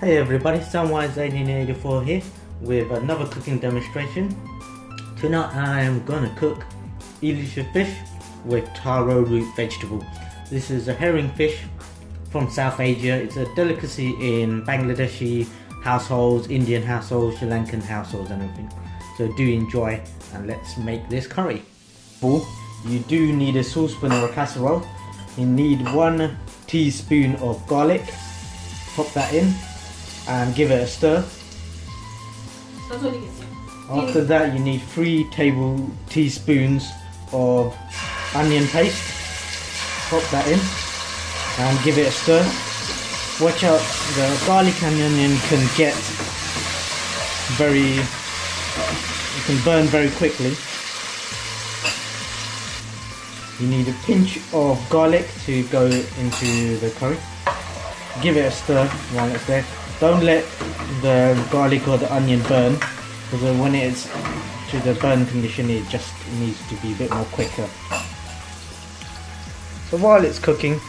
Hey everybody, Samwise1884 here with another cooking demonstration. Tonight I am gonna cook Hilisha fish with taro root vegetable. This is a herring fish from South Asia. It's a delicacy in Bangladeshi households, Indian households, Sri Lankan households and everything. So do enjoy and let's make this curry. You do need a saucepan or a casserole. You need 1 teaspoon of garlic. Pop that in and give it a stir. After that you need 3 teaspoons of onion paste. Pop that in and give it a stir. Watch out, the garlic and onion can burn very quickly. You need a pinch of garlic to go into the curry. Give it a stir while it's there. Don't let the garlic or the onion burn, because when it's to the burn condition it just needs to be a bit more quicker. So while it's cooking,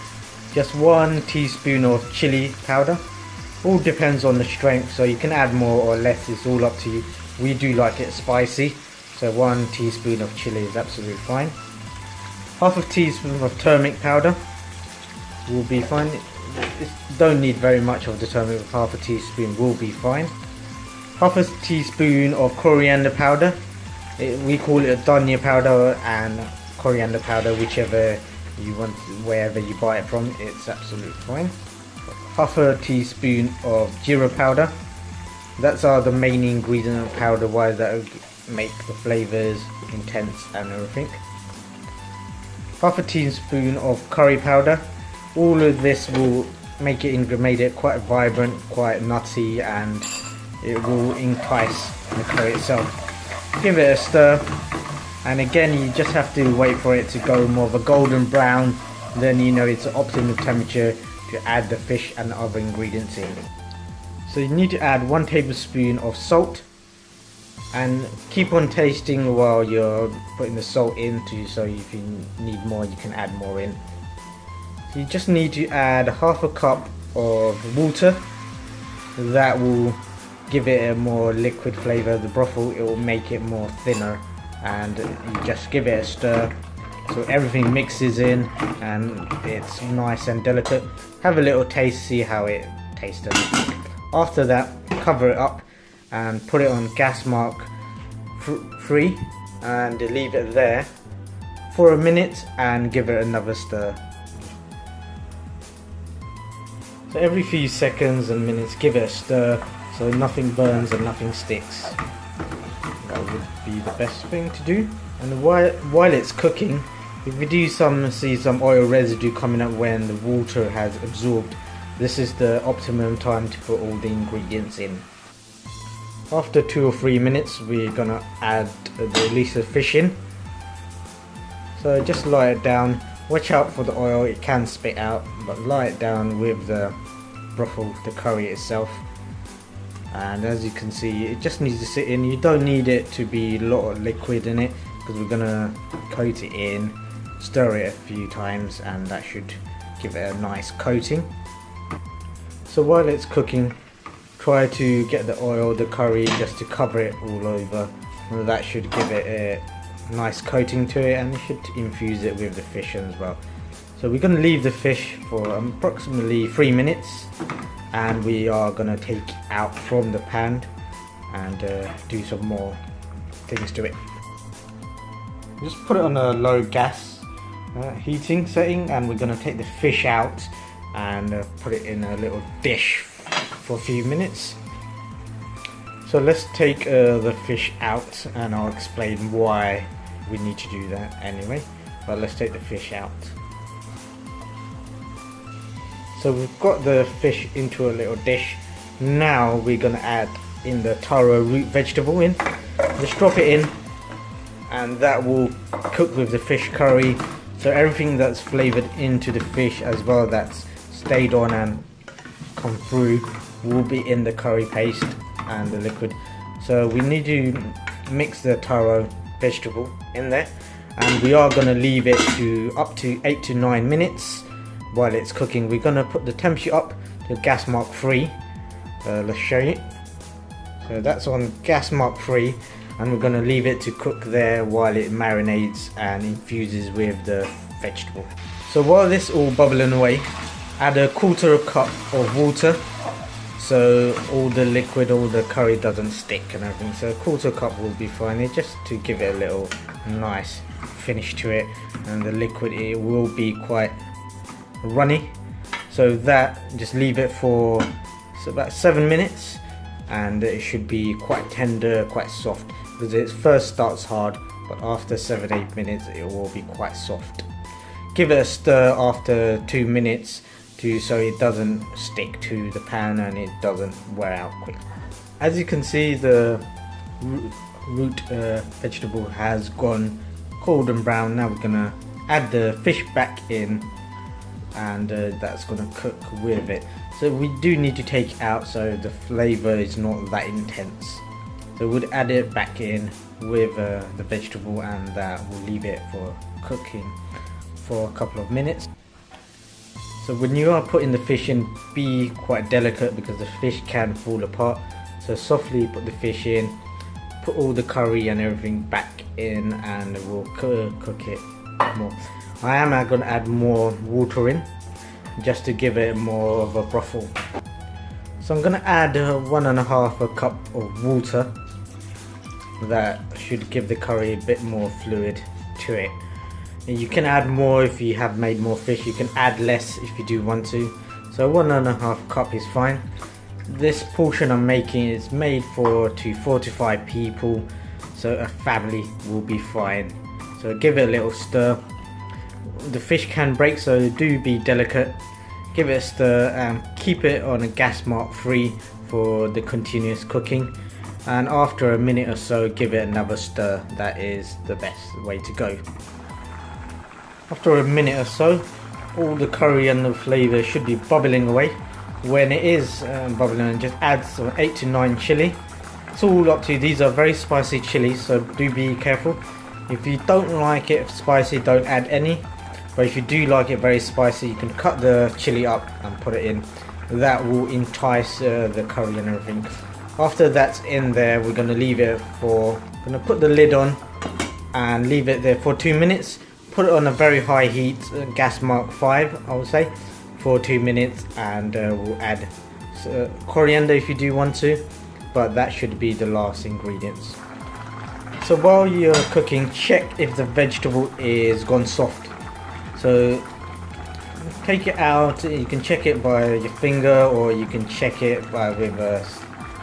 just 1 teaspoon of chilli powder. All depends on the strength, so you can add more or less, it's all up to you. We do like it spicy, so 1 teaspoon of chilli is absolutely fine. Half a teaspoon of turmeric powder will be fine. Don't need very much of the turmeric, half a teaspoon will be fine. Half a teaspoon of coriander powder. We call it a dhanya powder and coriander powder, whichever you want, wherever you buy it from, it's absolutely fine. Half a teaspoon of jeera powder. That's the main ingredient of powder wise that will make the flavors intense and everything. Half a teaspoon of curry powder. All of this will make it quite vibrant, quite nutty, and it will entice the curry itself. Give it a stir, and again you just have to wait for it to go more of a golden brown, then you know it's an optimal temperature to add the fish and the other ingredients in. So you need to add 1 tablespoon of salt, and keep on tasting while you're putting the salt into, so if you need more you can add more in. You just need to add half a cup of water. That will give it a more liquid flavour. The broth it will make it more thinner, and you just give it a stir so everything mixes in and it's nice and delicate. Have a little taste, see how it tastes. After that, cover it up and put it on gas mark 3 and leave it there for a minute and give it another stir. So every few seconds and minutes give it a stir so nothing burns and nothing sticks. That would be the best thing to do. And while it's cooking, if we do see some oil residue coming up when the water has absorbed, this is the optimum time to put all the ingredients in. After 2 or 3 minutes we're gonna add the Hilisha fish in. So just lie it down. Watch out for the oil, it can spit out, but lie it down with the broth, the curry itself. And as you can see, it just needs to sit in. You don't need it to be a lot of liquid in it, because we're gonna coat it in, stir it a few times, and that should give it a nice coating. So while it's cooking, try to get the oil, the curry, just to cover it all over. And that should give it a nice coating to it, and you should infuse it with the fish as well. So we're going to leave the fish for approximately 3 minutes, and we are going to take it out from the pan and do some more things to it. Just put it on a low gas heating setting, and we're going to take the fish out and put it in a little dish for a few minutes. So let's take the fish out, and I'll explain why we need to do that anyway, but let's take the fish out. So we've got the fish into a little dish. Now we're going to add in the taro root vegetable in. Just drop it in, and that will cook with the fish curry, so everything that's flavoured into the fish as well that's stayed on and come through will be in the curry paste and the liquid. So we need to mix the taro vegetable in there, and we are going to leave it to up to 8 to 9 minutes while it's cooking. We're going to put the temperature up to gas mark 3 let's show you. So that's on gas mark 3, and we're going to leave it to cook there while it marinates and infuses with the vegetable. So while this all bubbling away, add a 1/4 cup of water, so all the liquid, all the curry doesn't stick and everything. So 1/4 cup will be fine, just to give it a little nice finish to it, and the liquid, it will be quite runny. So that, just leave it for about 7 minutes, and it should be quite tender, quite soft, because it first starts hard, but after 7-8 minutes it will be quite soft. Give it a stir after 2 minutes so it doesn't stick to the pan and it doesn't wear out quick. As you can see, the root vegetable has gone golden brown. Now we're gonna add the fish back in, and that's gonna cook with it. So we do need to take out so the flavor is not that intense. So we'll add it back in with the vegetable, and we'll leave it for cooking for a couple of minutes. So when you are putting the fish in, be quite delicate because the fish can fall apart. So softly put the fish in, put all the curry and everything back in, and we'll cook it more. I am going to add more water in, just to give it more of a brothel. So I'm going to add 1.5 cup of water. That should give the curry a bit more fluid to it. You can add more if you have made more fish. You can add less if you do want to. So 1.5 cup is fine. This portion I'm making is made for 4 to 5 people, so a family will be fine. So give it a little stir. The fish can break, so do be delicate. Give it a stir and keep it on a gas mark 3 for the continuous cooking. And after a minute or so, give it another stir. That is the best way to go. After a minute or so, all the curry and the flavour should be bubbling away. When it is bubbling, just add some 8 to 9 chilli. It's all up to you. These are very spicy chilies, so do be careful. If you don't like it spicy, don't add any. But if you do like it very spicy, you can cut the chili up and put it in. That will entice the curry and everything. After that's in there, we're going to leave it for, going to put the lid on and leave it there for 2 minutes. Put it on a very high heat, gas mark 5 I would say, for 2 minutes, and we'll add coriander if you do want to, but that should be the last ingredients. So while you're cooking, check if the vegetable is gone soft. So take it out, you can check it by your finger, or you can check it with a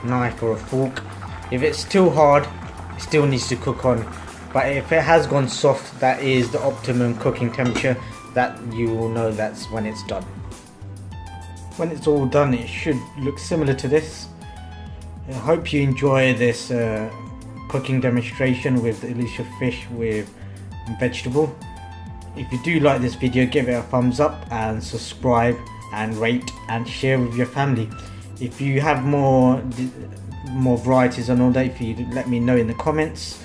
knife or a fork. If it's still hard, it still needs to cook on. But if it has gone soft, that is the optimum cooking temperature. That you will know that's when it's done. When it's all done, it should look similar to this. I hope you enjoy this cooking demonstration with the Hilisha fish with vegetable. If you do like this video, give it a thumbs up and subscribe and rate and share with your family. If you have more varieties and all that, if you let me know in the comments.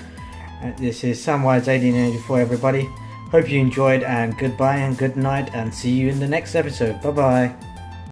This is Samwise1884 everybody. Hope you enjoyed, and goodbye and good night, and see you in the next episode. Bye bye.